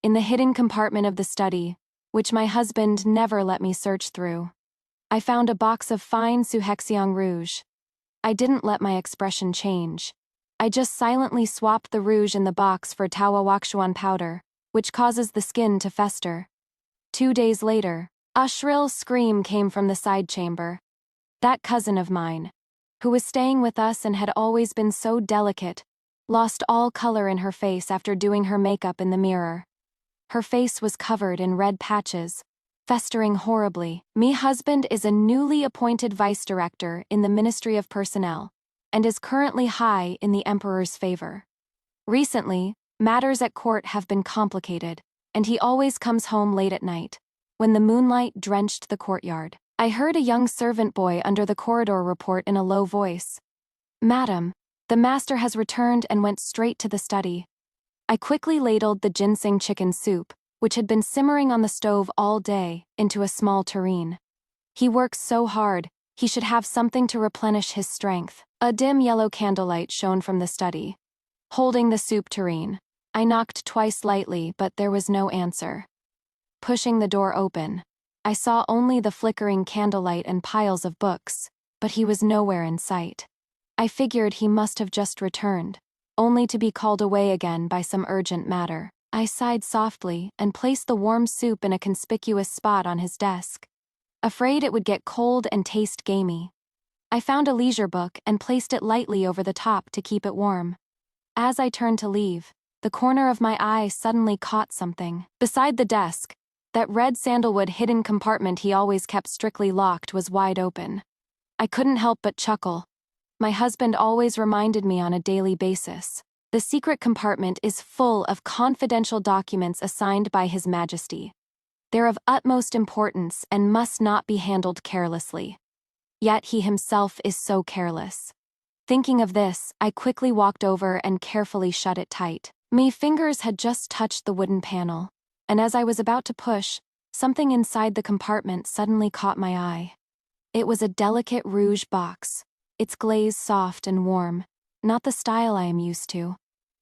in the hidden compartment of the study, which my husband never let me search through. I found a box of fine Suhexiong rouge. I didn't let my expression change. I just silently swapped the rouge in the box for Taowakshuan powder, which causes the skin to fester. 2 days later, a shrill scream came from the side chamber. That cousin of mine, who was staying with us and had always been so delicate, lost all color in her face after doing her makeup in the mirror. Her face was covered in red patches, festering horribly. Me husband is a newly appointed vice director in the Ministry of Personnel, and is currently high in the emperor's favor. Recently, matters at court have been complicated, and he always comes home late at night, when the moonlight drenched the courtyard. I heard a young servant boy under the corridor report in a low voice, "Madam, the master has returned," and went straight to the study. I quickly ladled the ginseng chicken soup, which had been simmering on the stove all day, into a small tureen. He works so hard, he should have something to replenish his strength. A dim yellow candlelight shone from the study. Holding the soup tureen, I knocked twice lightly, but there was no answer. Pushing the door open, I saw only the flickering candlelight and piles of books, but he was nowhere in sight. I figured he must have just returned, only to be called away again by some urgent matter. I sighed softly and placed the warm soup in a conspicuous spot on his desk, afraid it would get cold and taste gamey. I found a leisure book and placed it lightly over the top to keep it warm. As I turned to leave, the corner of my eye suddenly caught something. Beside the desk, that red sandalwood hidden compartment he always kept strictly locked was wide open. I couldn't help but chuckle. My husband always reminded me on a daily basis. The secret compartment is full of confidential documents assigned by His Majesty. They're of utmost importance and must not be handled carelessly. Yet he himself is so careless. Thinking of this, I quickly walked over and carefully shut it tight. My fingers had just touched the wooden panel, and as I was about to push, something inside the compartment suddenly caught my eye. It was a delicate rouge box, its glaze soft and warm, not the style I am used to.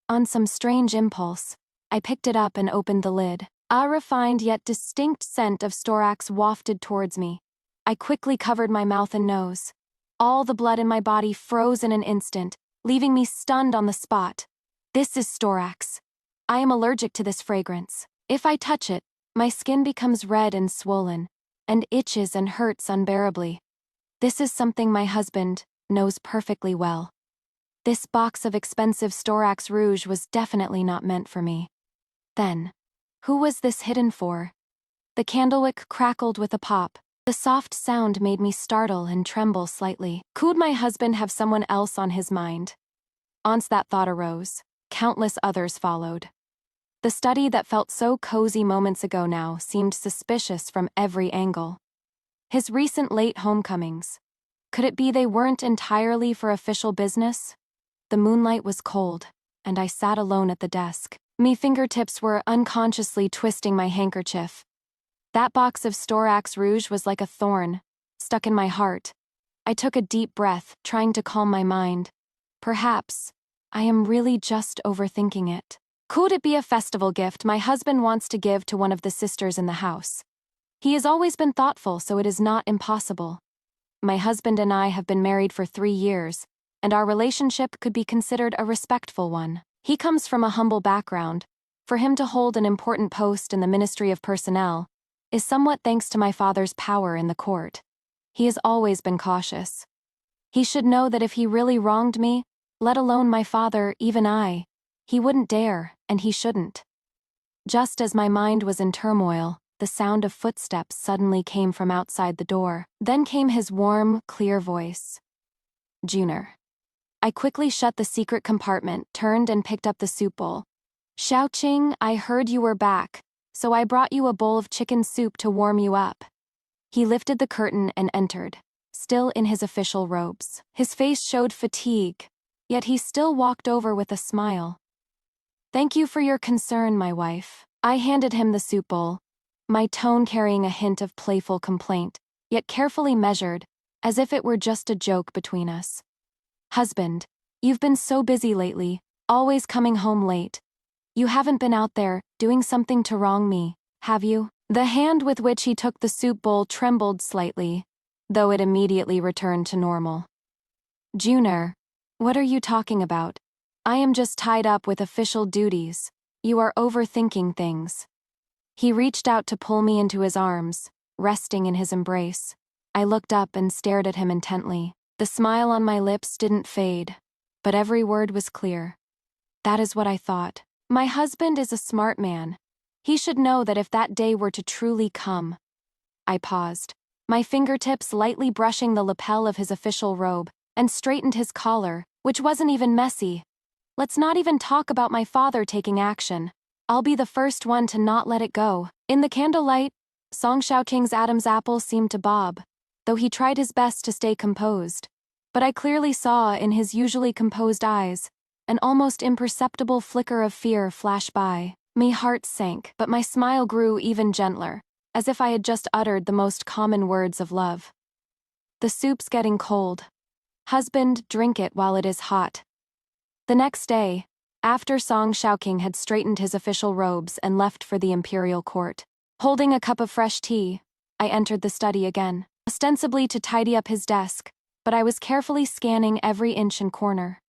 On some strange impulse, I picked it up and opened the lid. A refined yet distinct scent of storax wafted towards me. I quickly covered my mouth and nose. All the blood in my body froze in an instant, leaving me stunned on the spot. This is storax. I am allergic to this fragrance. If I touch it, my skin becomes red and swollen, and itches and hurts unbearably. This is something my husband knows perfectly well. This box of expensive storax rouge was definitely not meant for me. Then, who was this hidden for? The candlewick crackled with a pop. The soft sound made me startle and tremble slightly. Could my husband have someone else on his mind? Once that thought arose, countless others followed. The study that felt so cozy moments ago now seemed suspicious from every angle. His recent late homecomings. Could it be they weren't entirely for official business? The moonlight was cold, and I sat alone at the desk. Me fingertips were unconsciously twisting my handkerchief. That box of storax rouge was like a thorn, stuck in my heart. I took a deep breath, trying to calm my mind. Perhaps I am really just overthinking it. Could it be a festival gift my husband wants to give to one of the sisters in the house? He has always been thoughtful, so it is not impossible. My husband and I have been married for 3 years, and our relationship could be considered a respectful one. He comes from a humble background. For him to hold an important post in the Ministry of Personnel is somewhat thanks to my father's power in the court. He has always been cautious. He should know that if he really wronged me, let alone my father, even I, he wouldn't dare, and he shouldn't. Just as my mind was in turmoil, the sound of footsteps suddenly came from outside the door. Then came his warm, clear voice. "Junior." I quickly shut the secret compartment, turned and picked up the soup bowl. "Xiaoqing, I heard you were back, so I brought you a bowl of chicken soup to warm you up." He lifted the curtain and entered, still in his official robes. His face showed fatigue, yet he still walked over with a smile. "Thank you for your concern, my wife." I handed him the soup bowl, my tone carrying a hint of playful complaint, yet carefully measured, as if it were just a joke between us. "Husband, you've been so busy lately, always coming home late. You haven't been out there, doing something to wrong me, have you? The hand with which he took the soup bowl trembled slightly, though it immediately returned to normal. Junior, what are you talking about? I am just tied up with official duties. You are overthinking things. He reached out to pull me into his arms, resting in his embrace. I looked up and stared at him intently. The smile on my lips didn't fade, but every word was clear. That is what I thought. My husband is a smart man. He should know that if that day were to truly come. I paused, my fingertips lightly brushing the lapel of his official robe, and straightened his collar, which wasn't even messy. Let's not even talk about my father taking action. I'll be the first one to not let it go. In the candlelight, Song Xiaoking's Adam's apple seemed to bob, though he tried his best to stay composed. But I clearly saw in his usually composed eyes an almost imperceptible flicker of fear flash by. My heart sank, but my smile grew even gentler, as if I had just uttered the most common words of love. The soup's getting cold. Husband, drink it while it is hot. The next day, after Song Xiaoking had straightened his official robes and left for the imperial court, holding a cup of fresh tea, I entered the study again, ostensibly to tidy up his desk, but I was carefully scanning every inch and corner.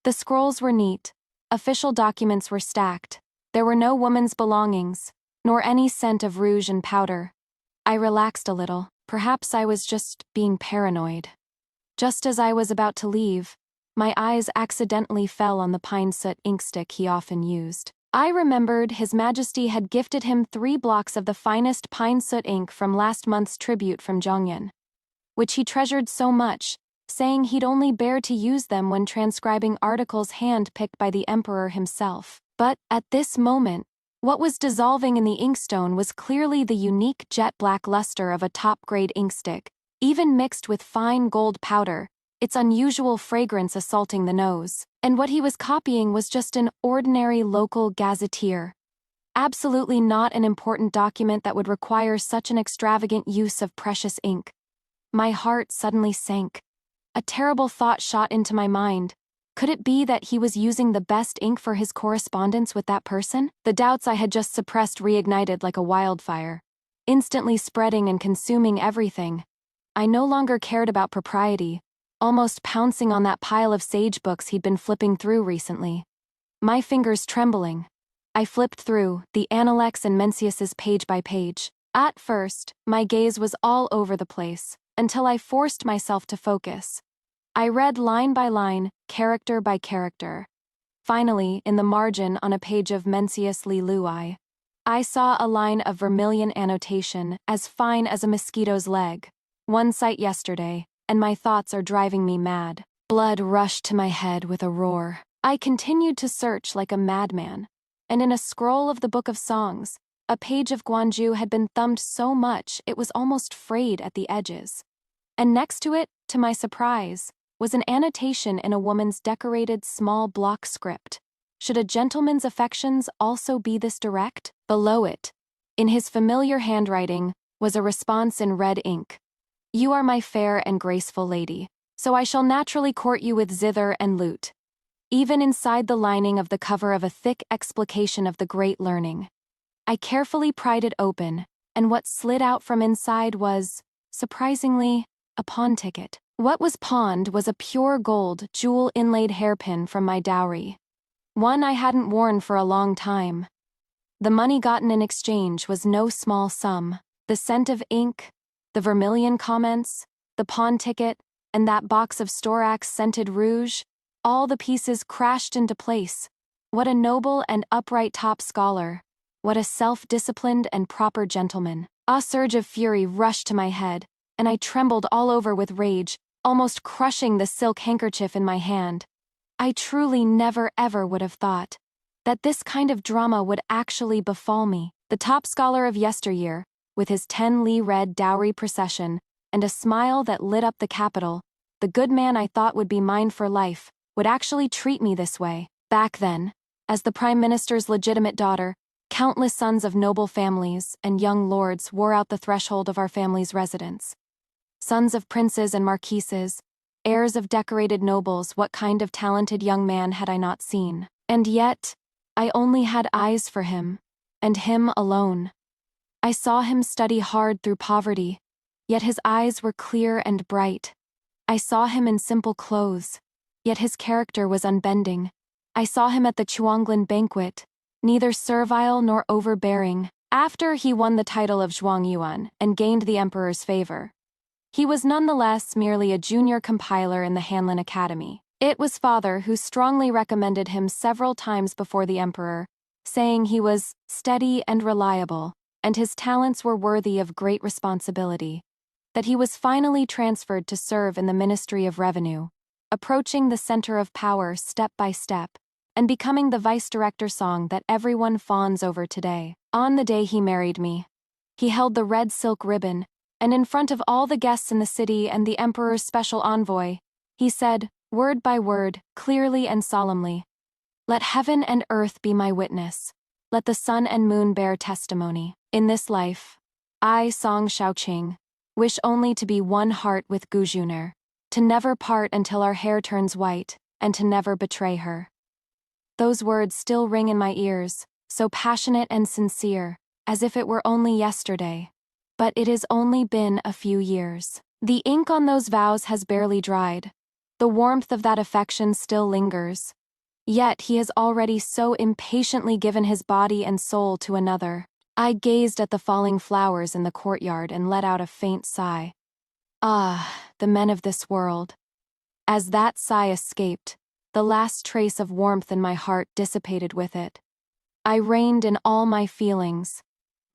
The scrolls were neat, official documents were stacked, there were no woman's belongings, nor any scent of rouge and powder. I relaxed a little, perhaps I was just being paranoid. Just as I was about to leave, my eyes accidentally fell on the pine soot inkstick he often used. I remembered His Majesty had gifted him 3 blocks of the finest pine soot ink from last month's tribute from Zhongyan, which he treasured so much, saying he'd only bear to use them when transcribing articles hand-picked by the emperor himself. But, at this moment, what was dissolving in the inkstone was clearly the unique jet-black luster of a top-grade inkstick, even mixed with fine gold powder, its unusual fragrance assaulting the nose. And what he was copying was just an ordinary local gazetteer. Absolutely not an important document that would require such an extravagant use of precious ink. My heart suddenly sank. A terrible thought shot into my mind. Could it be that he was using the best ink for his correspondence with that person? The doubts I had just suppressed reignited like a wildfire, instantly spreading and consuming everything. I no longer cared about propriety, almost pouncing on that pile of sage books he'd been flipping through recently. My fingers trembling, I flipped through the Analects and Mencius's page by page. At first, my gaze was all over the place, until I forced myself to focus. I read line by line, character by character. Finally, in the margin on a page of Mencius Li Luai, I saw a line of vermilion annotation, as fine as a mosquito's leg. One sight yesterday, and my thoughts are driving me mad. Blood rushed to my head with a roar. I continued to search like a madman, and in a scroll of the Book of Songs, a page of Guanju had been thumbed so much it was almost frayed at the edges. And next to it, to my surprise, was an annotation in a woman's decorated small block script. Should a gentleman's affections also be this direct? Below it, in his familiar handwriting, was a response in red ink. You are my fair and graceful lady, so I shall naturally court you with zither and lute. Even inside the lining of the cover of a thick explication of the great learning. I carefully pried it open, and what slid out from inside was, surprisingly, a pawn ticket. What was pawned was a pure gold, jewel-inlaid hairpin from my dowry. One I hadn't worn for a long time. The money gotten in exchange was no small sum. The scent of ink, the vermilion comments, the pawn ticket, and that box of Storax-scented rouge, all the pieces crashed into place. What a noble and upright top scholar. What a self-disciplined and proper gentleman. A surge of fury rushed to my head, and I trembled all over with rage, almost crushing the silk handkerchief in my hand. I truly never ever would have thought that this kind of drama would actually befall me. The top scholar of yesteryear, with his 10 li red dowry procession, and a smile that lit up the capital, the good man I thought would be mine for life, would actually treat me this way. Back then, as the Prime Minister's legitimate daughter, countless sons of noble families and young lords wore out the threshold of our family's residence. Sons of princes and marquises, heirs of decorated nobles, what kind of talented young man had I not seen? And yet, I only had eyes for him, and him alone. I saw him study hard through poverty, yet his eyes were clear and bright. I saw him in simple clothes, yet his character was unbending. I saw him at the Chuanglan banquet, neither servile nor overbearing. After he won the title of Zhuangyuan and gained the emperor's favor, he was nonetheless merely a junior compiler in the Hanlin Academy. It was father who strongly recommended him several times before the emperor, saying he was steady and reliable, and his talents were worthy of great responsibility, that he was finally transferred to serve in the Ministry of Revenue, approaching the center of power step by step, and becoming the vice-director song that everyone fawns over today. On the day he married me, he held the red silk ribbon, and in front of all the guests in the city and the emperor's special envoy, he said, word by word, clearly and solemnly, "Let heaven and earth be my witness. Let the sun and moon bear testimony. In this life, I, Song Shaoqing, wish only to be one heart with Gu Juner, to never part until our hair turns white, and to never betray her." Those words still ring in my ears, so passionate and sincere, as if it were only yesterday. But it has only been a few years. The ink on those vows has barely dried. The warmth of that affection still lingers. Yet he has already so impatiently given his body and soul to another. I gazed at the falling flowers in the courtyard and let out a faint sigh. Ah, the men of this world. As that sigh escaped, the last trace of warmth in my heart dissipated with it. I reined in all my feelings,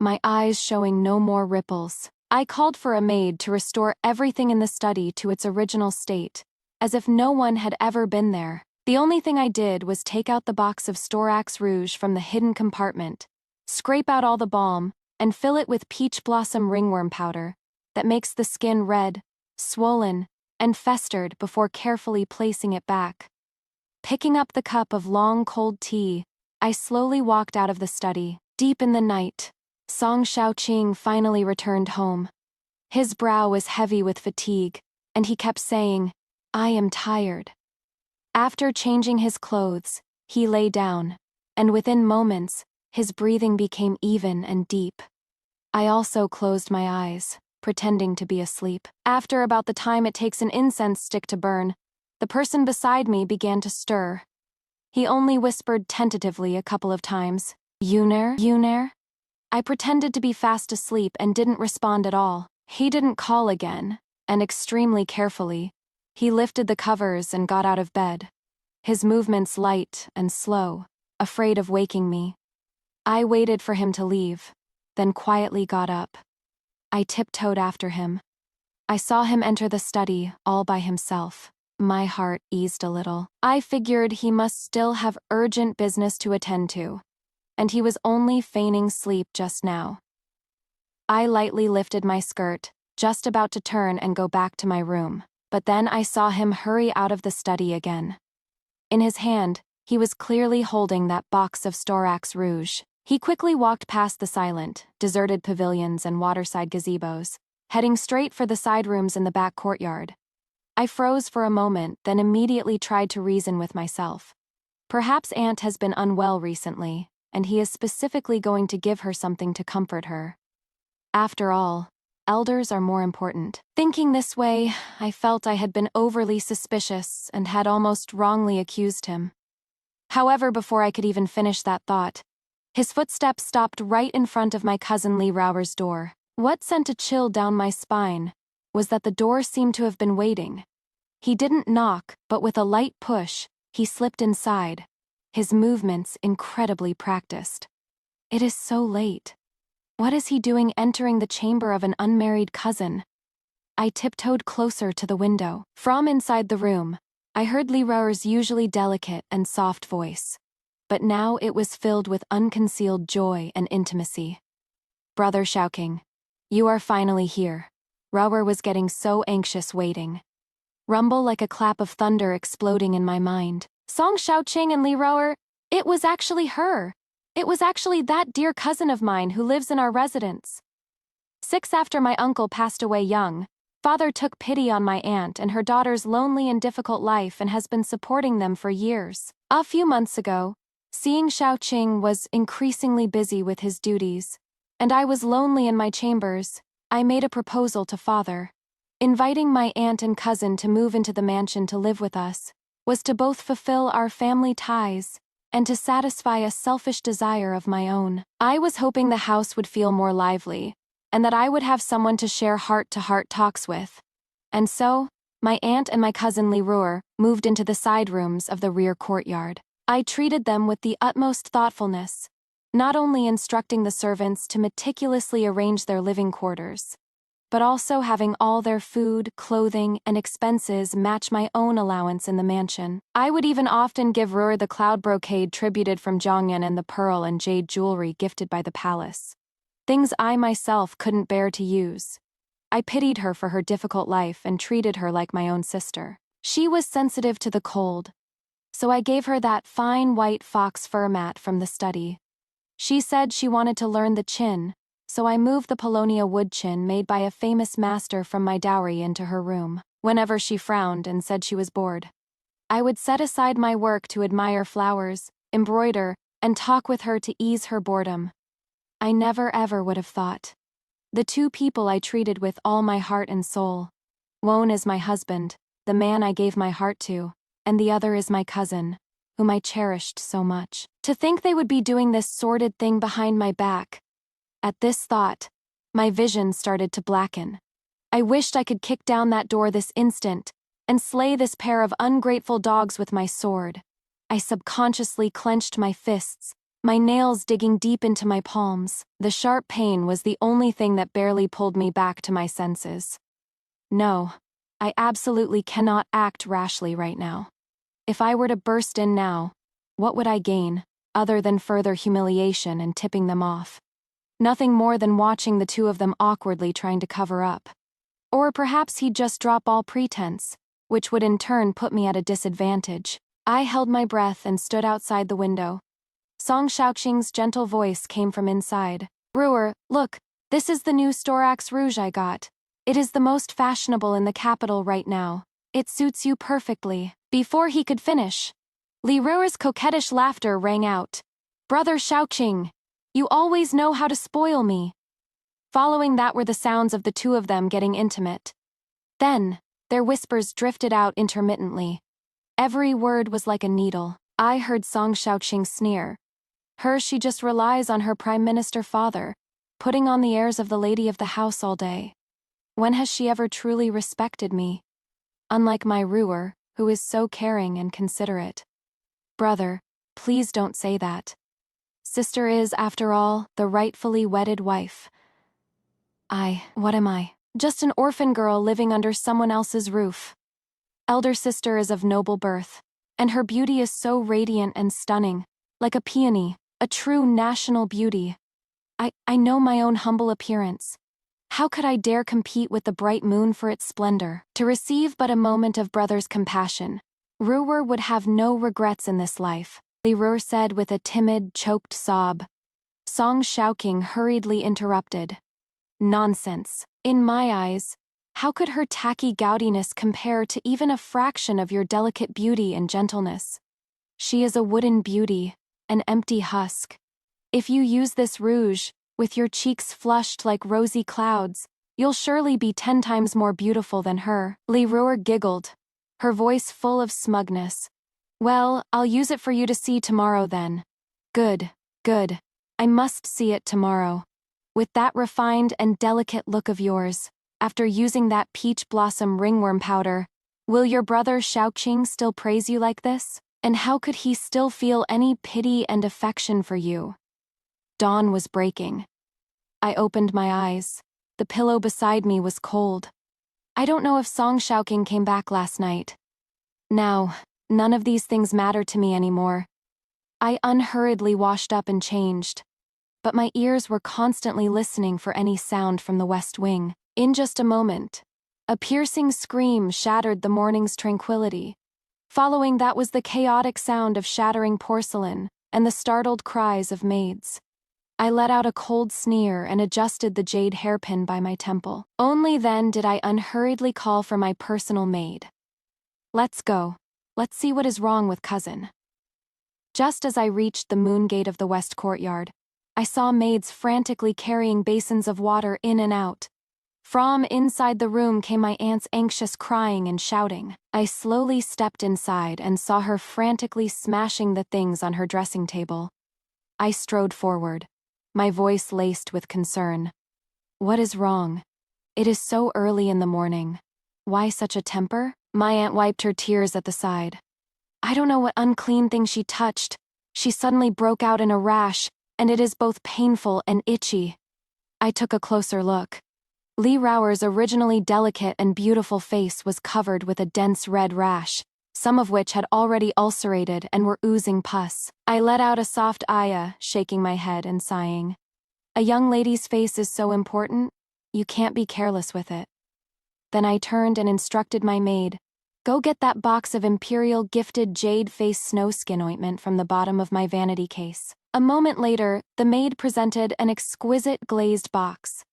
my eyes showing no more ripples. I called for a maid to restore everything in the study to its original state, as if no one had ever been there. The only thing I did was take out the box of storax rouge from the hidden compartment, scrape out all the balm, and fill it with peach blossom ringworm powder that makes the skin red, swollen, and festered before carefully placing it back. Picking up the cup of long cold tea, I slowly walked out of the study. Deep in the night, Song Shaoqing finally returned home. His brow was heavy with fatigue, and he kept saying, "I am tired." After changing his clothes, he lay down, and within moments, his breathing became even and deep. I also closed my eyes, pretending to be asleep. After about the time it takes an incense stick to burn, the person beside me began to stir. He only whispered tentatively a couple of times, "Yuner, Yuner?" I pretended to be fast asleep and didn't respond at all. He didn't call again, and extremely carefully, he lifted the covers and got out of bed, his movements light and slow, afraid of waking me. I waited for him to leave, then quietly got up. I tiptoed after him. I saw him enter the study all by himself. My heart eased a little. I figured he must still have urgent business to attend to, and he was only feigning sleep just now. I lightly lifted my skirt, just about to turn and go back to my room, but then I saw him hurry out of the study again. In his hand, he was clearly holding that box of storax rouge. He quickly walked past the silent, deserted pavilions and waterside gazebos, heading straight for the side rooms in the back courtyard. I froze for a moment, then immediately tried to reason with myself. Perhaps Aunt has been unwell recently, and he is specifically going to give her something to comfort her. After all, elders are more important. Thinking this way, I felt I had been overly suspicious and had almost wrongly accused him. However, before I could even finish that thought, his footsteps stopped right in front of my cousin Li Raoer's door. What sent a chill down my spine was that the door seemed to have been waiting. He didn't knock, but with a light push, he slipped inside, his movements incredibly practiced. It is so late. What is he doing entering the chamber of an unmarried cousin? I tiptoed closer to the window. From inside the room, I heard Li Raoer's usually delicate and soft voice, but now it was filled with unconcealed joy and intimacy. "Brother Shaoqing, you are finally here." Raoer was getting so anxious waiting. Rumble like a clap of thunder exploding in my mind. Song Shaoqing and Li Raoer, it was actually her. It was actually that dear cousin of mine who lives in our residence. 6 after my uncle passed away young, father took pity on my aunt and her daughter's lonely and difficult life and has been supporting them for years. A few months ago, Seeing Xiaoqing was increasingly busy with his duties, and I was lonely in my chambers, I made a proposal to father. Inviting my aunt and cousin to move into the mansion to live with us was to both fulfill our family ties and to satisfy a selfish desire of my own. I was hoping the house would feel more lively, and that I would have someone to share heart-to-heart talks with. And so, my aunt and my cousin Li Ruer moved into the side rooms of the rear courtyard. I treated them with the utmost thoughtfulness, not only instructing the servants to meticulously arrange their living quarters, but also having all their food, clothing, and expenses match my own allowance in the mansion. I would even often give Ruer the cloud brocade tributed from Zhongyan and the pearl and jade jewelry gifted by the palace. Things I myself couldn't bear to use. I pitied her for her difficult life and treated her like my own sister. She was sensitive to the cold, so I gave her that fine white fox fur mat from the study. She said she wanted to learn the chin, so I moved the Polonia wood chin made by a famous master from my dowry into her room. Whenever she frowned and said she was bored, I would set aside my work to admire flowers, embroider, and talk with her to ease her boredom. I never ever would have thought. The two people I treated with all my heart and soul. One is my husband, the man I gave my heart to, and the other is my cousin, whom I cherished so much. To think they would be doing this sordid thing behind my back. At this thought, my vision started to blacken. I wished I could kick down that door this instant and slay this pair of ungrateful dogs with my sword. I subconsciously clenched my fists, my nails digging deep into my palms. The sharp pain was the only thing that barely pulled me back to my senses. No, I absolutely cannot act rashly right now. If I were to burst in now, what would I gain, other than further humiliation and tipping them off? Nothing more than watching the two of them awkwardly trying to cover up. Or perhaps he'd just drop all pretense, which would in turn put me at a disadvantage. I held my breath and stood outside the window. Song Xiaoqing's gentle voice came from inside. Ruer, look, this is the new Storax rouge I got. It is the most fashionable in the capital right now. It suits you perfectly. Before he could finish, Li Ruer's coquettish laughter rang out. Brother Xiaoqing, you always know how to spoil me. Following that were the sounds of the two of them getting intimate. Then, their whispers drifted out intermittently. Every word was like a needle. I heard Song Xiaoqing sneer. She just relies on her prime minister father, putting on the airs of the lady of the house all day. When has she ever truly respected me? Unlike my Ruer, who is so caring and considerate. Brother, please don't say that. Sister is, after all, the rightfully wedded wife. What am I? Just an orphan girl living under someone else's roof. Elder sister is of noble birth, and her beauty is so radiant and stunning, like a peony, a true national beauty. I know my own humble appearance. How could I dare compete with the bright moon for its splendor? To receive but a moment of brother's compassion, Ruer would have no regrets in this life, Li Ruer said with a timid, choked sob. Song Xiaoqing hurriedly interrupted. Nonsense. In my eyes, how could her tacky gaudiness compare to even a fraction of your delicate beauty and gentleness? She is a wooden beauty, an empty husk. If you use this rouge, with your cheeks flushed like rosy clouds, you'll surely be 10 times more beautiful than her. Li Ruer giggled, her voice full of smugness. Well, I'll use it for you to see tomorrow then. Good, good. I must see it tomorrow. With that refined and delicate look of yours, after using that peach blossom ringworm powder, will your brother Xiaoqing still praise you like this? And how could he still feel any pity and affection for you? Dawn was breaking. I opened my eyes. The pillow beside me was cold. I don't know if Song Xiaoqing came back last night. Now, none of these things matter to me anymore. I unhurriedly washed up and changed, but my ears were constantly listening for any sound from the west wing. In just a moment, a piercing scream shattered the morning's tranquility. Following that was the chaotic sound of shattering porcelain and the startled cries of maids. I let out a cold sneer and adjusted the jade hairpin by my temple. Only then did I unhurriedly call for my personal maid. Let's go. Let's see what is wrong with cousin. Just as I reached the moon gate of the west courtyard, I saw maids frantically carrying basins of water in and out. From inside the room came my aunt's anxious crying and shouting. I slowly stepped inside and saw her frantically smashing the things on her dressing table. I strode forward, my voice laced with concern. What is wrong? It is so early in the morning. Why such a temper? My aunt wiped her tears at the side. I don't know what unclean thing she touched. She suddenly broke out in a rash, and it is both painful and itchy. I took a closer look. Lee Rower's originally delicate and beautiful face was covered with a dense red rash, some of which had already ulcerated and were oozing pus. I let out a soft "Aya," shaking my head and sighing. A young lady's face is so important, you can't be careless with it. Then I turned and instructed my maid, go get that box of Imperial gifted jade face snow skin ointment from the bottom of my vanity case. A moment later, the maid presented an exquisite glazed box.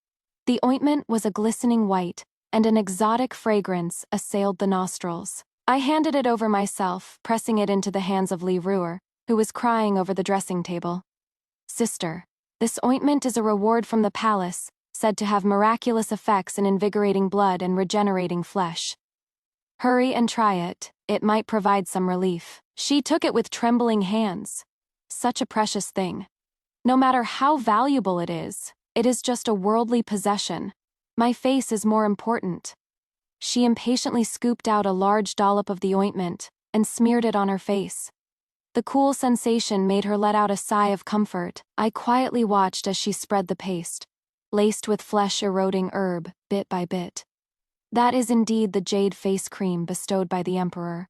The ointment was a glistening white, and an exotic fragrance assailed the nostrils. I handed it over myself, pressing it into the hands of Lee Rower, who was crying over the dressing table. Sister, this ointment is a reward from the palace, said to have miraculous effects in invigorating blood and regenerating flesh. Hurry and try it, it might provide some relief. She took it with trembling hands. Such a precious thing. No matter how valuable it is just a worldly possession. My face is more important. She impatiently scooped out a large dollop of the ointment and smeared it on her face. The cool sensation made her let out a sigh of comfort. I quietly watched as she spread the paste, laced with flesh-eroding herb, bit by bit. That is indeed the jade face cream bestowed by the Emperor.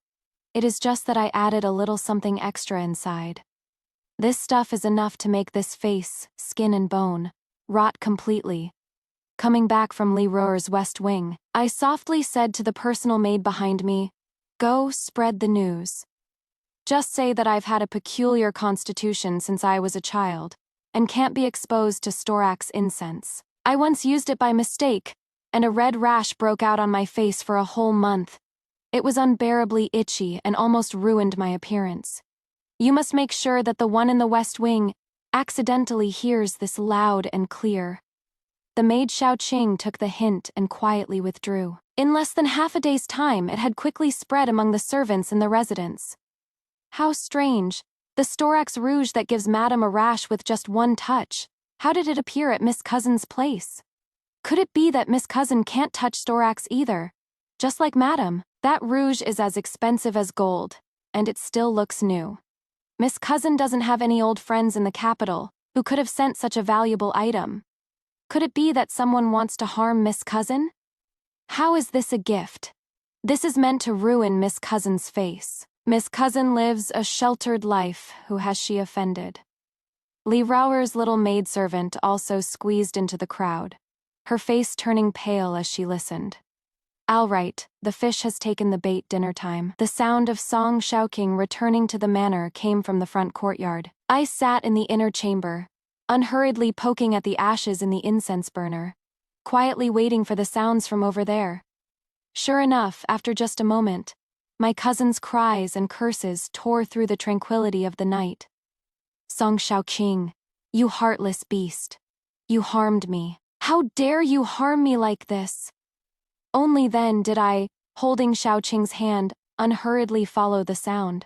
It is just that I added a little something extra inside. This stuff is enough to make this face, skin and bone, rot completely. Coming back from Lee Rower's west wing, I softly said to the personal maid behind me, go spread the news. Just say that I've had a peculiar constitution since I was a child, and can't be exposed to storax incense. I once used it by mistake, and a red rash broke out on my face for a whole month. It was unbearably itchy and almost ruined my appearance. You must make sure that the one in the west wing accidentally hears this loud and clear. The maid Xiao Qing took the hint and quietly withdrew. In less than half a day's time, it had quickly spread among the servants in the residence. How strange, the storax rouge that gives Madame a rash with just one touch. How did it appear at Miss Cousin's place? Could it be that Miss Cousin can't touch storax either? Just like Madame, that rouge is as expensive as gold, and it still looks new. Miss Cousin doesn't have any old friends in the capital who could have sent such a valuable item. Could it be that someone wants to harm Miss Cousin? How is this a gift? This is meant to ruin Miss Cousin's face. Miss Cousin lives a sheltered life. Who has she offended? Lee Rower's little maidservant also squeezed into the crowd, her face turning pale as she listened. All right, the fish has taken the bait, dinner time. The sound of Song Shaoqing returning to the manor came from the front courtyard. I sat in the inner chamber, unhurriedly poking at the ashes in the incense burner, quietly waiting for the sounds from over there. Sure enough, after just a moment, my cousin's cries and curses tore through the tranquility of the night. Song Shaoqing, you heartless beast. You harmed me. How dare you harm me like this? Only then did I, holding Shaoqing's hand, unhurriedly follow the sound.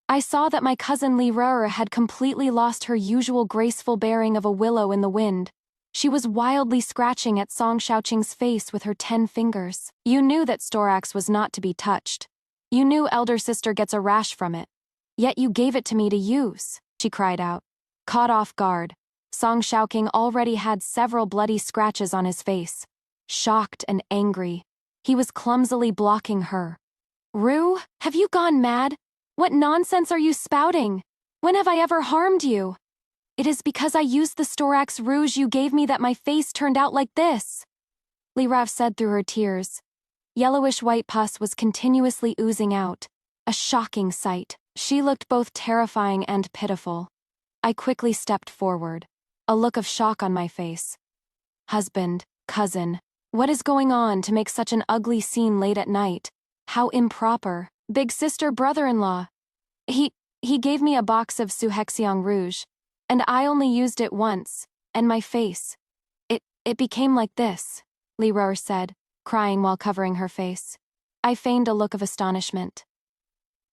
I saw that my cousin Lee Rower had completely lost her usual graceful bearing of a willow in the wind. She was wildly scratching at Song Shaoqing's face with her 10 fingers. You knew that storax was not to be touched. You knew elder sister gets a rash from it. Yet you gave it to me to use, she cried out. Caught off guard, Song Shaoqing already had several bloody scratches on his face. Shocked and angry, he was clumsily blocking her. Rue, have you gone mad? What nonsense are you spouting? When have I ever harmed you? It is because I used the storax rouge you gave me that my face turned out like this, Li Rav said through her tears. Yellowish white pus was continuously oozing out, a shocking sight. She looked both terrifying and pitiful. I quickly stepped forward, a look of shock on my face. Husband, cousin, what is going on to make such an ugly scene late at night? How improper. Big sister, brother-in-law. He gave me a box of rouge, and I only used it once, and my face. It became like this, Leroy said, crying while covering her face. I feigned a look of astonishment.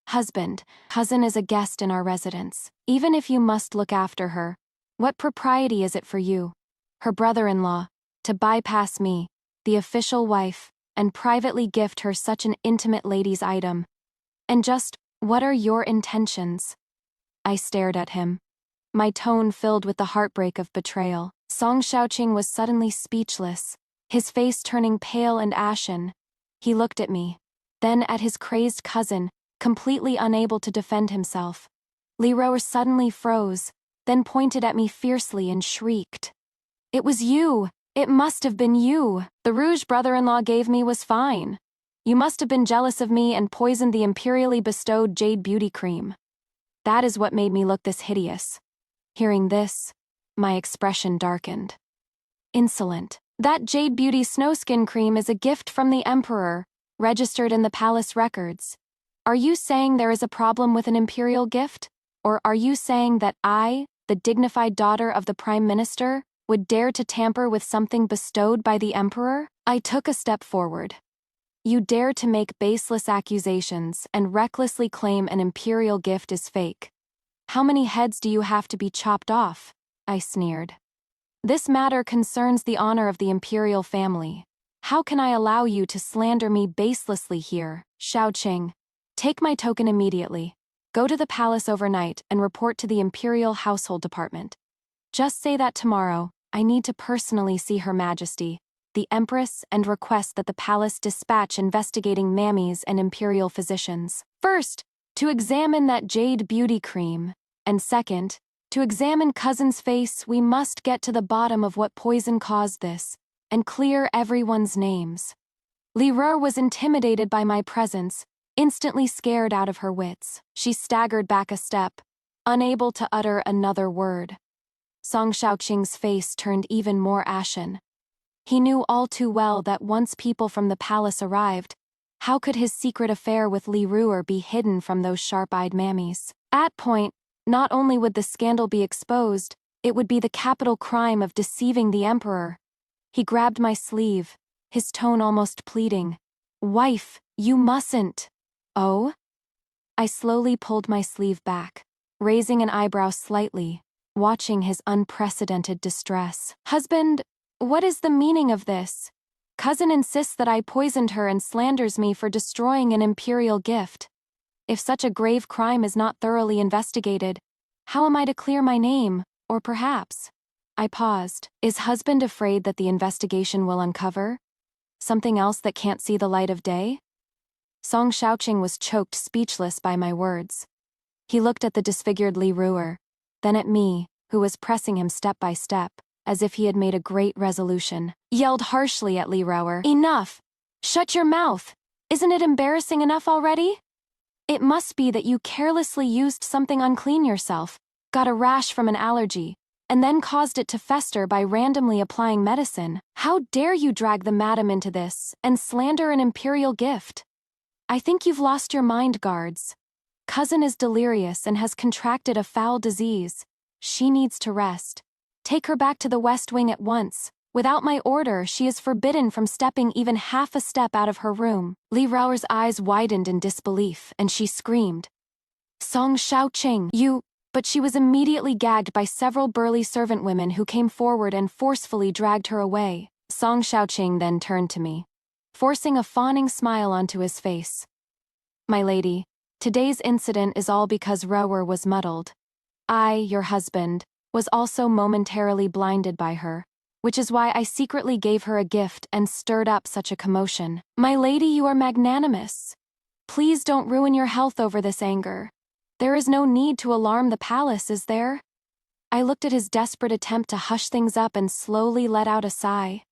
Husband, cousin is a guest in our residence. Even if you must look after her, what propriety is it for you, her brother-in-law, to bypass me, the official wife, and privately gift her such an intimate lady's item? And just, what are your intentions? I stared at him, my tone filled with the heartbreak of betrayal. Song Xiaoqing was suddenly speechless, his face turning pale and ashen. He looked at me, then at his crazed cousin, completely unable to defend himself. Leroy suddenly froze, then pointed at me fiercely and shrieked. It was you! It must have been you! The rouge brother-in-law gave me was fine. You must have been jealous of me and poisoned the imperially bestowed jade beauty cream. That is what made me look this hideous. Hearing this, my expression darkened. Insolent. That jade beauty snow skin cream is a gift from the emperor, registered in the palace records. Are you saying there is a problem with an imperial gift? Or are you saying that I, the dignified daughter of the prime minister, would dare to tamper with something bestowed by the emperor? I took a step forward. You dare to make baseless accusations and recklessly claim an imperial gift is fake. How many heads do you have to be chopped off? I sneered. This matter concerns the honor of the imperial family. How can I allow you to slander me baselessly here, Xiaoqing? Take my token immediately. Go to the palace overnight and report to the imperial household department. Just say that tomorrow, I need to personally see Her Majesty, the Empress, and request that the palace dispatch investigating mammies and imperial physicians. First, to examine that jade beauty cream, and second, to examine cousin's face. We must get to the bottom of what poison caused this, and clear everyone's names. Leroy was intimidated by my presence, instantly scared out of her wits. She staggered back a step, unable to utter another word. Song Xiaoqing's face turned even more ashen. He knew all too well that once people from the palace arrived, how could his secret affair with Li Ruer be hidden from those sharp-eyed mammies? At point, not only would the scandal be exposed, it would be the capital crime of deceiving the emperor. He grabbed my sleeve, his tone almost pleading. Wife, you mustn't. Oh? I slowly pulled my sleeve back, raising an eyebrow slightly, watching his unprecedented distress. Husband, what is the meaning of this? Cousin insists that I poisoned her and slanders me for destroying an imperial gift. If such a grave crime is not thoroughly investigated, how am I to clear my name, or perhaps? I paused. Is husband afraid that the investigation will uncover something else that can't see the light of day? Song Xiaoqing was choked speechless by my words. He looked at the disfigured Li Ruer, then at me, who was pressing him step by step, as if he had made a great resolution. Yelled harshly at Li Ruer. Enough! Shut your mouth! Isn't it embarrassing enough already? It must be that you carelessly used something unclean yourself, got a rash from an allergy, and then caused it to fester by randomly applying medicine. How dare you drag the madam into this, and slander an imperial gift? I think you've lost your mind, guards. Cousin is delirious and has contracted a foul disease. She needs to rest. Take her back to the West Wing at once. Without my order, she is forbidden from stepping even half a step out of her room. Li Ruer's eyes widened in disbelief, and she screamed. Song Xiaoqing, you... But she was immediately gagged by several burly servant women who came forward and forcefully dragged her away. Song Xiaoqing then turned to me, forcing a fawning smile onto his face. My lady, today's incident is all because Ruer was muddled. I, your husband, was also momentarily blinded by her, which is why I secretly gave her a gift and stirred up such a commotion. My lady, you are magnanimous. Please don't ruin your health over this anger. There is no need to alarm the palace, is there? I looked at his desperate attempt to hush things up and slowly let out a sigh.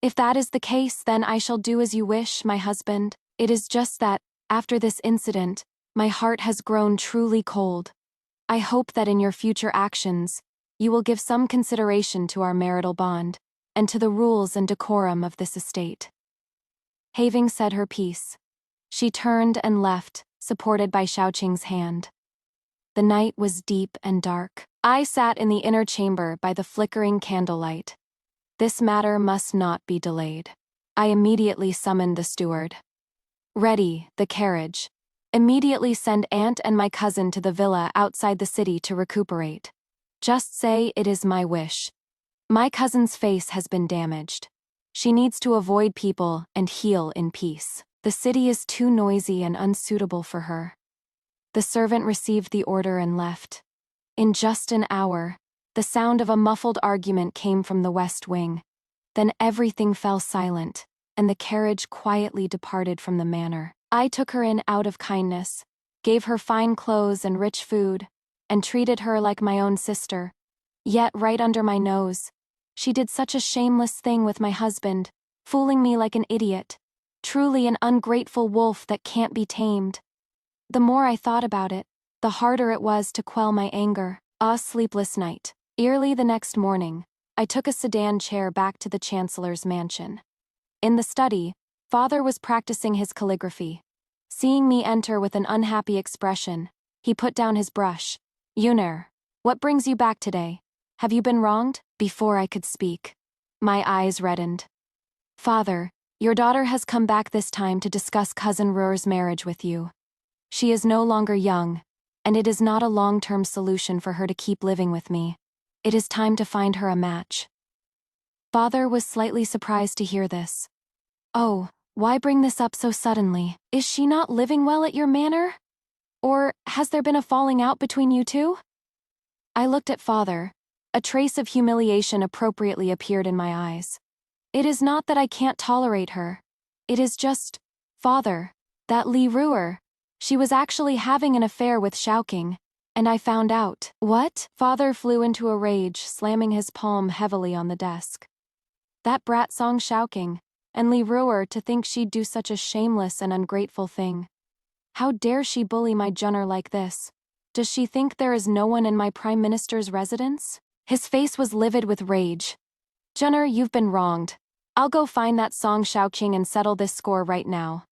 If that is the case, then I shall do as you wish, my husband. It is just that, after this incident, my heart has grown truly cold. I hope that in your future actions, you will give some consideration to our marital bond, and to the rules and decorum of this estate. Having said her piece, she turned and left, supported by Xiaoqing's hand. The night was deep and dark. I sat in the inner chamber by the flickering candlelight. This matter must not be delayed. I immediately summoned the steward. Ready, the carriage. Immediately send aunt and my cousin to the villa outside the city to recuperate. Just say it is my wish. My cousin's face has been damaged. She needs to avoid people and heal in peace. The city is too noisy and unsuitable for her. The servant received the order and left. In just an hour, the sound of a muffled argument came from the west wing. Then everything fell silent, and the carriage quietly departed from the manor. I took her in out of kindness, gave her fine clothes and rich food, and treated her like my own sister. Yet right under my nose, she did such a shameless thing with my husband, fooling me like an idiot. Truly an ungrateful wolf that can't be tamed. The more I thought about it, the harder it was to quell my anger. A sleepless night. Early the next morning, I took a sedan chair back to the Chancellor's mansion. In the study, Father was practicing his calligraphy. Seeing me enter with an unhappy expression, he put down his brush. "Yuner, what brings you back today? Have you been wronged?" Before I could speak, my eyes reddened. "Father, your daughter has come back this time to discuss cousin Ruhr's marriage with you. She is no longer young, and it is not a long-term solution for her to keep living with me. It is time to find her a match." Father was slightly surprised to hear this. "Oh, why bring this up so suddenly? Is she not living well at your manor? Or has there been a falling out between you two?" I looked at Father. A trace of humiliation appropriately appeared in my eyes. "It is not that I can't tolerate her. It is just, Father, that Li Ruhr, she was actually having an affair with Xiaoqing, and I found out." "What?" Father flew into a rage, slamming his palm heavily on the desk. "That brat Song Xiaoqing, and Li Ruhr to think she'd do such a shameless and ungrateful thing. How dare she bully my Junner like this? Does she think there is no one in my Prime Minister's residence?" His face was livid with rage. "Junner, you've been wronged. I'll go find that Song Xiaoqing and settle this score right now."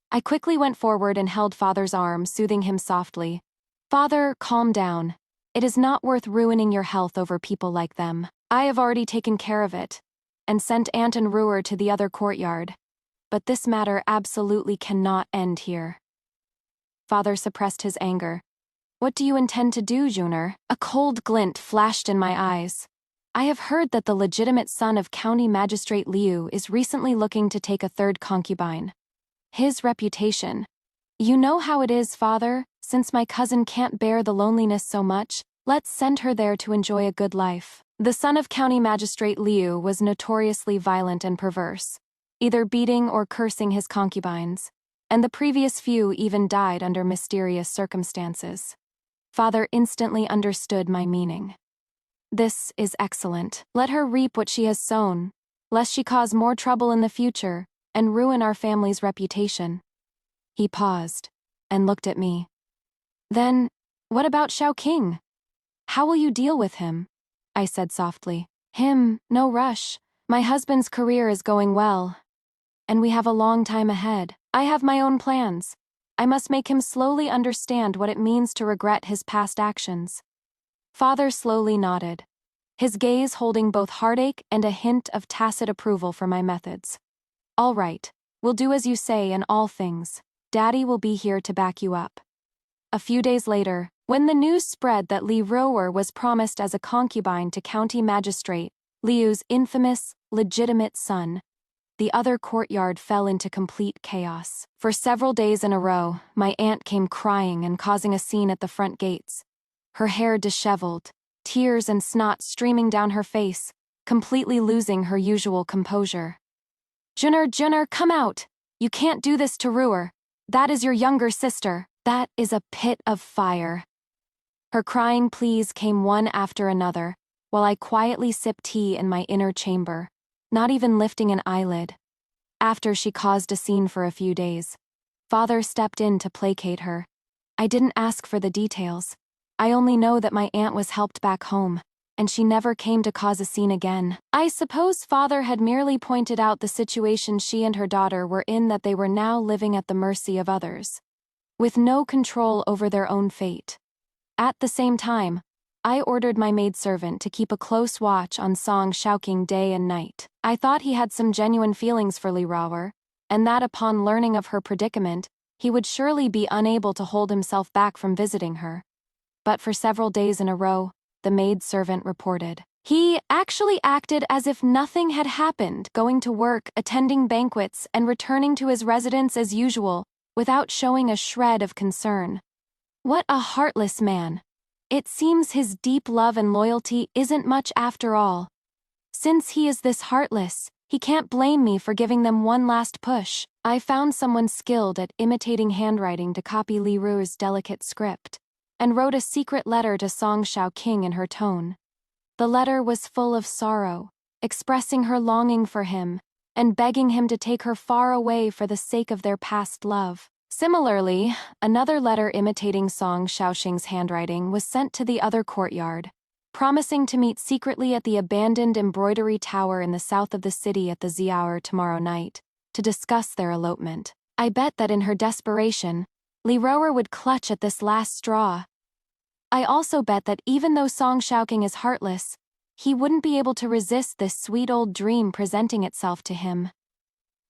I quickly went forward and held Father's arm, soothing him softly. "Father, calm down. It is not worth ruining your health over people like them. I have already taken care of it, and sent Aunt and Ruhr to the other courtyard. But this matter absolutely cannot end here." Father suppressed his anger. "What do you intend to do, Juner?" A cold glint flashed in my eyes. "I have heard that the legitimate son of County Magistrate Liu is recently looking to take a third concubine. His reputation. You know how it is, Father, since my cousin can't bear the loneliness so much, let's send her there to enjoy a good life." The son of County Magistrate Liu was notoriously violent and perverse, either beating or cursing his concubines, and the previous few even died under mysterious circumstances. Father instantly understood my meaning. "This is excellent. Let her reap what she has sown, lest she cause more trouble in the future and ruin our family's reputation." He paused and looked at me. "Then, what about Xiaoqing? How will you deal with him?" I said softly. "Him, no rush. My husband's career is going well, and we have a long time ahead. I have my own plans. I must make him slowly understand what it means to regret his past actions." Father slowly nodded, his gaze holding both heartache and a hint of tacit approval for my methods. "All right, we'll do as you say in all things. Daddy will be here to back you up." A few days later, when the news spread that Li Ruhr was promised as a concubine to County Magistrate Liu's infamous, legitimate son, the other courtyard fell into complete chaos. For several days in a row, my aunt came crying and causing a scene at the front gates. Her hair disheveled, tears and snot streaming down her face, completely losing her usual composure. Junner, come out! You can't do this to Ruhr. That is your younger sister. That is a pit of fire." Her crying pleas came one after another, while I quietly sipped tea in my inner chamber, not even lifting an eyelid. After she caused a scene for a few days, Father stepped in to placate her. I didn't ask for the details. I only know that my aunt was helped back home, and she never came to cause a scene again. I suppose Father had merely pointed out the situation she and her daughter were in, that they were now living at the mercy of others, with no control over their own fate. At the same time, I ordered my maidservant to keep a close watch on Song Shaoqing day and night. I thought he had some genuine feelings for Li Raoer, and that upon learning of her predicament, he would surely be unable to hold himself back from visiting her. But for several days in a row, the maidservant reported, he actually acted as if nothing had happened, going to work, attending banquets, and returning to his residence as usual, without showing a shred of concern. What a heartless man. It seems his deep love and loyalty isn't much after all. Since he is this heartless, he can't blame me for giving them one last push. I found someone skilled at imitating handwriting to copy Li Ru's delicate script, and wrote a secret letter to Song Shaoqing in her tone. The letter was full of sorrow, expressing her longing for him, and begging him to take her far away for the sake of their past love. Similarly, another letter imitating Song Shaoqing's handwriting was sent to the other courtyard, promising to meet secretly at the abandoned embroidery tower in the south of the city at the hour tomorrow night, to discuss their elopement. I bet that in her desperation, Li Raoer would clutch at this last straw. I also bet that even though Song Shaoqing is heartless, he wouldn't be able to resist this sweet old dream presenting itself to him.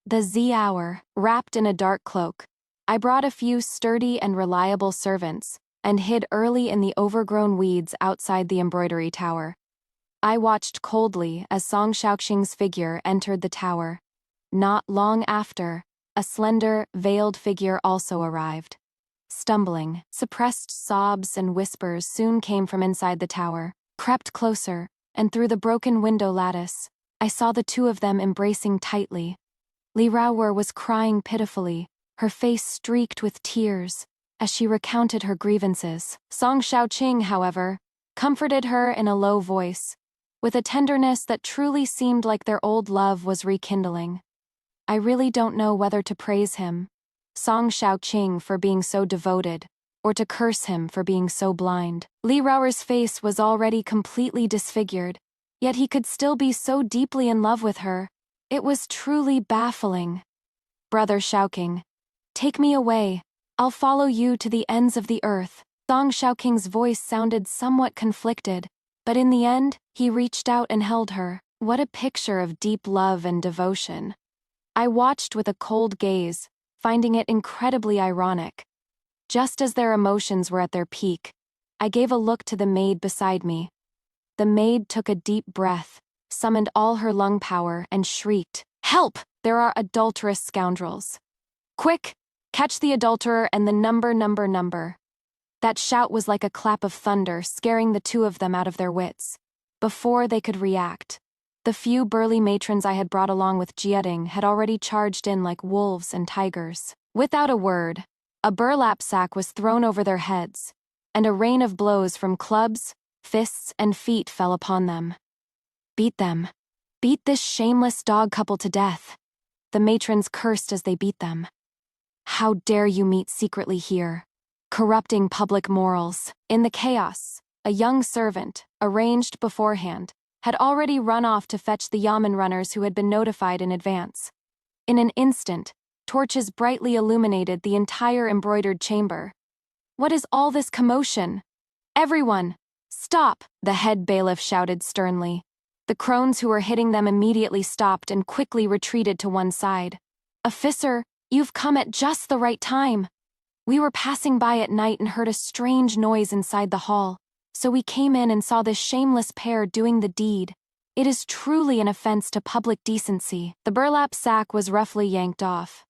The hour, wrapped in a dark cloak, I brought a few sturdy and reliable servants, and hid early in the overgrown weeds outside the embroidery tower. I watched coldly as Song Shaoqing's figure entered the tower. Not long after, a slender, veiled figure also arrived. Stumbling, suppressed sobs and whispers soon came from inside the tower, crept closer, and through the broken window lattice, I saw the two of them embracing tightly. Li Raoer was crying pitifully, her face streaked with tears, as she recounted her grievances. Song Shaoqing, however, comforted her in a low voice, with a tenderness that truly seemed like their old love was rekindling. I really don't know whether to praise him, Song Shaoqing, for being so devoted, or to curse him for being so blind. Li Raoer's face was already completely disfigured, yet he could still be so deeply in love with her. It was truly baffling. Brother Shaoqing, take me away. I'll follow you to the ends of the earth. Song Shaoqing's voice sounded somewhat conflicted, but in the end, he reached out and held her. What a picture of deep love and devotion. I watched with a cold gaze, finding it incredibly ironic. Just as their emotions were at their peak, I gave a look to the maid beside me. The maid took a deep breath, summoned all her lung power, and shrieked, "Help! There are adulterous scoundrels! Quick! Catch the adulterer and the number. That shout was like a clap of thunder, scaring the two of them out of their wits. Before they could react, the few burly matrons I had brought along with Jieding had already charged in like wolves and tigers. Without a word, a burlap sack was thrown over their heads, and a rain of blows from clubs, fists, and feet fell upon them. Beat them. Beat this shameless dog couple to death. The matrons cursed as they beat them. How dare you meet secretly here, corrupting public morals. In the chaos, a young servant, arranged beforehand, had already run off to fetch the yamen runners who had been notified in advance. In an instant, torches brightly illuminated the entire embroidered chamber. What is all this commotion? Everyone, stop! The head bailiff shouted sternly. The crones who were hitting them immediately stopped and quickly retreated to one side. Officer, you've come at just the right time. We were passing by at night and heard a strange noise inside the hall, so we came in and saw this shameless pair doing the deed. It is truly an offense to public decency. The burlap sack was roughly yanked off,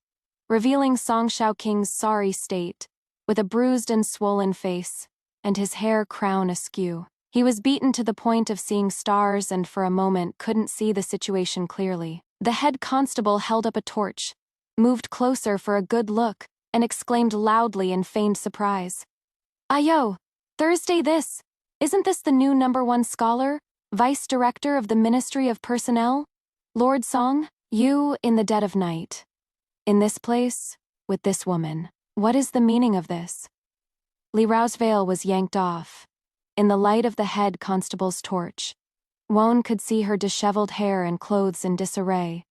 revealing Song Shaoqing's sorry state, with a bruised and swollen face, and his hair crown askew. He was beaten to the point of seeing stars and for a moment couldn't see the situation clearly. The head constable held up a torch, moved closer for a good look, and exclaimed loudly in feigned surprise. "Ayo, Thursday this! Isn't this the new #1 scholar, Vice Director of the Ministry of Personnel? Lord Song? You in the dead of night. In this place, with this woman. What is the meaning of this?" Li Rao's veil was yanked off. In the light of the head constable's torch, Won could see her disheveled hair and clothes in disarray.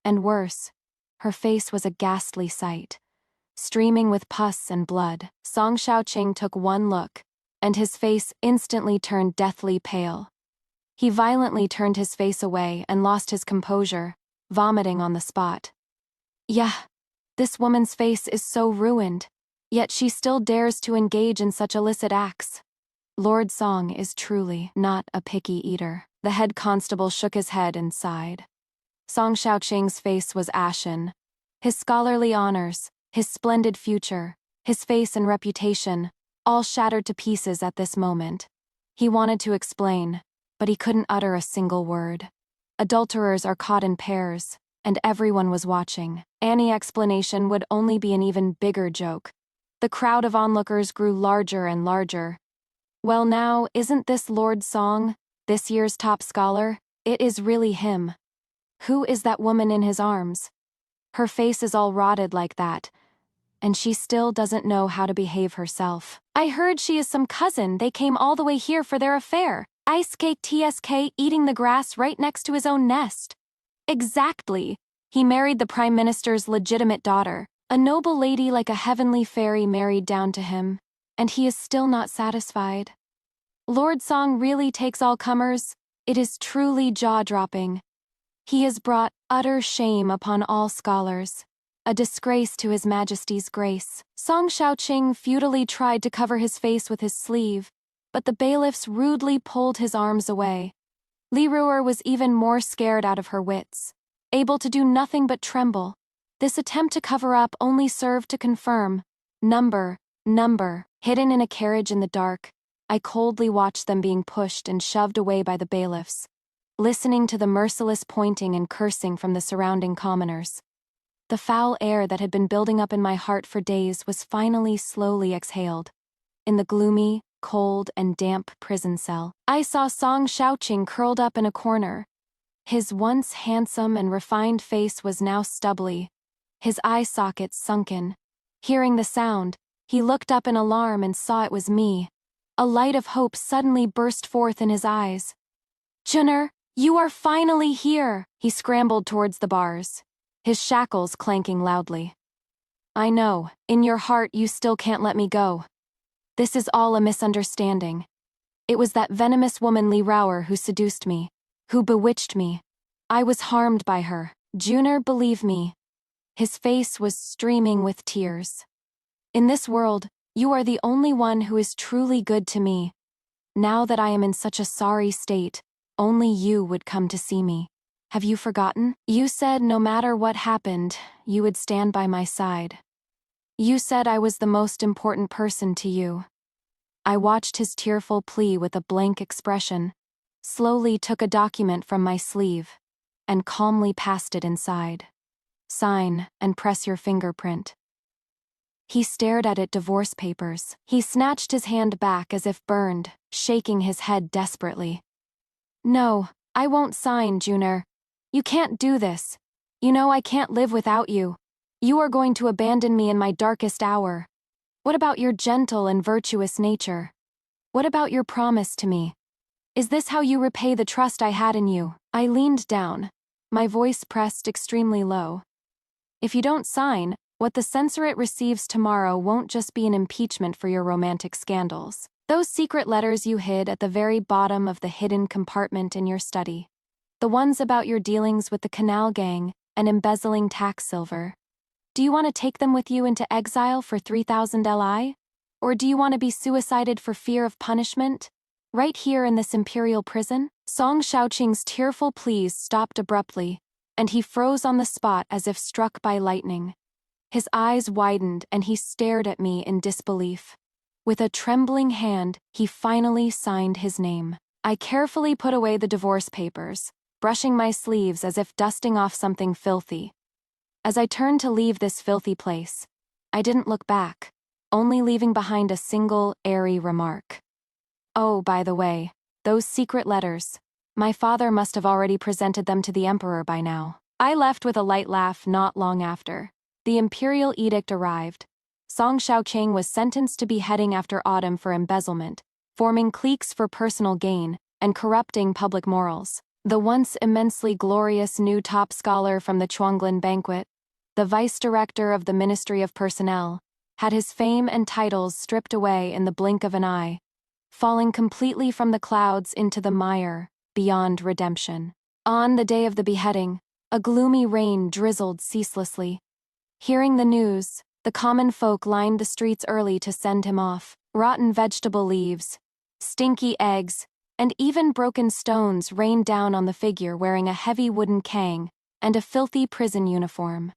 And worse, her face was a ghastly sight, streaming with pus and blood. Song Shaoqing took one look, and his face instantly turned deathly pale. He violently turned his face away and lost his composure, vomiting on the spot. Yeah, this woman's face is so ruined, yet she still dares to engage in such illicit acts. Lord Song is truly not a picky eater. The head constable shook his head and sighed. Song Xiaoqing's face was ashen. His scholarly honors, his splendid future, his face and reputation, all shattered to pieces at this moment. He wanted to explain, but he couldn't utter a single word. Adulterers are caught in pairs, and everyone was watching. Any explanation would only be an even bigger joke. The crowd of onlookers grew larger and larger. Well now, isn't this Lord Song, this year's top scholar? It is really him. Who is that woman in his arms? Her face is all rotted like that, and she still doesn't know how to behave herself. I heard she is some cousin. They came all the way here for their affair. Ice cake TSK eating the grass right next to his own nest. Exactly. He married the Prime Minister's legitimate daughter. A noble lady like a heavenly fairy married down to him, and he is still not satisfied. Lord Song really takes all comers. It is truly jaw-dropping. He has brought utter shame upon all scholars, a disgrace to His Majesty's grace. Song Xiaoqing futilely tried to cover his face with his sleeve, but the bailiffs rudely pulled his arms away. Li Ruer was even more scared out of her wits, able to do nothing but tremble. This attempt to cover up only served to confirm. Number. Hidden in a carriage in the dark, I coldly watched them being pushed and shoved away by the bailiffs, listening to the merciless pointing and cursing from the surrounding commoners. The foul air that had been building up in my heart for days was finally slowly exhaled. In the gloomy, cold, and damp prison cell, I saw Song Xiaoqing curled up in a corner. His once handsome and refined face was now stubbly, his eye sockets sunken. Hearing the sound, he looked up in alarm and saw it was me. A light of hope suddenly burst forth in his eyes. "Junner, you are finally here!" He scrambled towards the bars, his shackles clanking loudly. "I know, in your heart you still can't let me go. This is all a misunderstanding. It was that venomous woman Li Ruer who seduced me, who bewitched me. I was harmed by her. Junner, believe me." His face was streaming with tears. "In this world, you are the only one who is truly good to me. Now that I am in such a sorry state, only you would come to see me. Have you forgotten? You said no matter what happened, you would stand by my side. You said I was the most important person to you." I watched his tearful plea with a blank expression, slowly took a document from my sleeve, and calmly passed it inside. "Sign, and press your fingerprint." He stared at it. Divorce papers. He snatched his hand back as if burned, shaking his head desperately. "No, I won't sign, Junner. You can't do this. You know I can't live without you. You are going to abandon me in my darkest hour. What about your gentle and virtuous nature? What about your promise to me? Is this how you repay the trust I had in you?" I leaned down, my voice pressed extremely low. "If you don't sign, what the censorate receives tomorrow won't just be an impeachment for your romantic scandals. Those secret letters you hid at the very bottom of the hidden compartment in your study. The ones about your dealings with the Canal Gang and embezzling tax silver. Do you want to take them with you into exile for 3,000 Li? Or do you want to be suicided for fear of punishment? Right here in this imperial prison?" Song Xiaoqing's tearful pleas stopped abruptly, and he froze on the spot as if struck by lightning. His eyes widened and he stared at me in disbelief. With a trembling hand, he finally signed his name. I carefully put away the divorce papers, brushing my sleeves as if dusting off something filthy. As I turned to leave this filthy place, I didn't look back, only leaving behind a single, airy remark. "Oh, by the way, those secret letters. My father must have already presented them to the Emperor by now." I left with a light laugh not long after. The imperial edict arrived. Song Xiaoqing was sentenced to beheading after autumn for embezzlement, forming cliques for personal gain, and corrupting public morals. The once immensely glorious new top scholar from the Chuanglin banquet, the vice-director of the Ministry of Personnel, had his fame and titles stripped away in the blink of an eye. falling completely from the clouds into the mire, beyond redemption. On the day of the beheading, a gloomy rain drizzled ceaselessly. Hearing the news, the common folk lined the streets early to send him off. Rotten vegetable leaves, stinky eggs, and even broken stones rained down on the figure wearing a heavy wooden cane and a filthy prison uniform.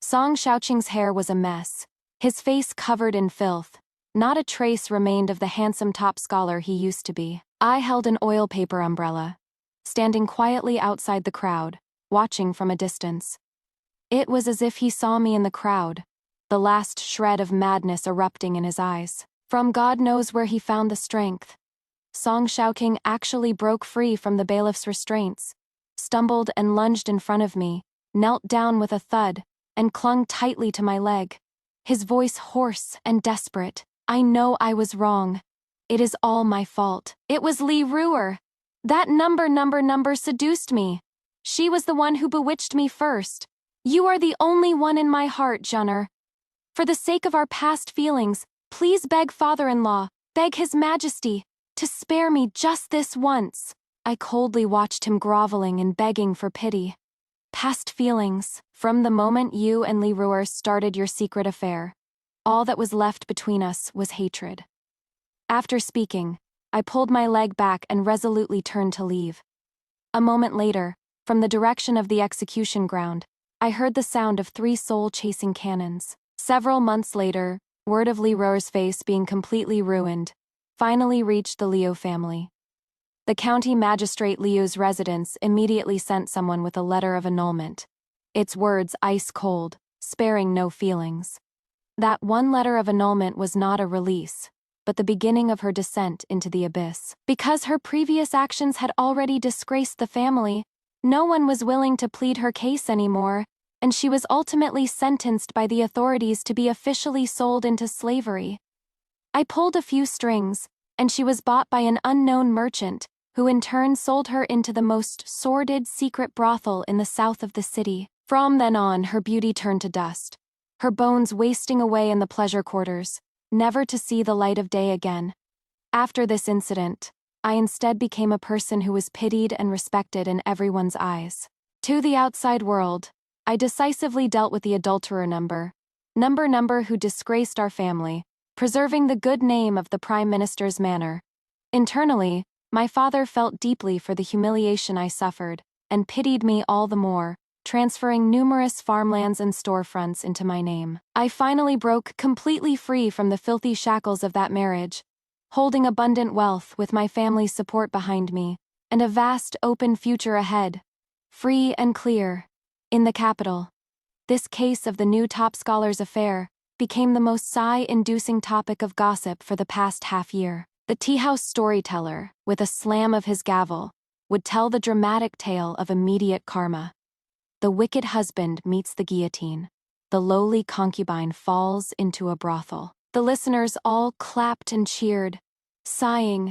Song Xiaoqing's hair was a mess, his face covered in filth. Not a trace remained of the handsome top scholar he used to be. I held an oil paper umbrella, standing quietly outside the crowd, watching from a distance. It was as if he saw me in the crowd, the last shred of madness erupting in his eyes. From God knows where he found the strength, Song Xiaoqing actually broke free from the bailiff's restraints, stumbled and lunged in front of me, knelt down with a thud, and clung tightly to my leg. His voice hoarse and desperate. I know I was wrong. It is all my fault. It was Li Ruer. That number seduced me. She was the one who bewitched me first. You are the only one in my heart, Junner. For the sake of our past feelings, please beg father-in-law, beg his majesty, to spare me just this once. I coldly watched him groveling and begging for pity. Past feelings. From the moment you and Li Ruer started your secret affair, all that was left between us was hatred. After speaking, I pulled my leg back and resolutely turned to leave. A moment later, from the direction of the execution ground, I heard the sound of 3 soul-chasing cannons. Several months later, word of Li Ruer's face being completely ruined finally reached the Liu family. The county magistrate Liu's residence immediately sent someone with a letter of annulment, its words ice cold, sparing no feelings. That one letter of annulment was not a release, but the beginning of her descent into the abyss. Because her previous actions had already disgraced the family, no one was willing to plead her case anymore, and she was ultimately sentenced by the authorities to be officially sold into slavery. I pulled a few strings, and she was bought by an unknown merchant, who in turn sold her into the most sordid secret brothel in the south of the city. From then on, her beauty turned to dust, her bones wasting away in the pleasure quarters, never to see the light of day again. After this incident, I instead became a person who was pitied and respected in everyone's eyes. To the outside world, I decisively dealt with the adulterer number who disgraced our family, preserving the good name of the Prime Minister's manor. Internally, my father felt deeply for the humiliation I suffered, and pitied me all the more, transferring numerous farmlands and storefronts into my name. I finally broke completely free from the filthy shackles of that marriage, holding abundant wealth with my family's support behind me, and a vast open future ahead, free and clear. In the capital, this case of the new top scholar's affair became the most sigh-inducing topic of gossip for the past half-year. The tea-house storyteller, with a slam of his gavel, would tell the dramatic tale of immediate karma. The wicked husband meets the guillotine. The lowly concubine falls into a brothel. The listeners all clapped and cheered, sighing,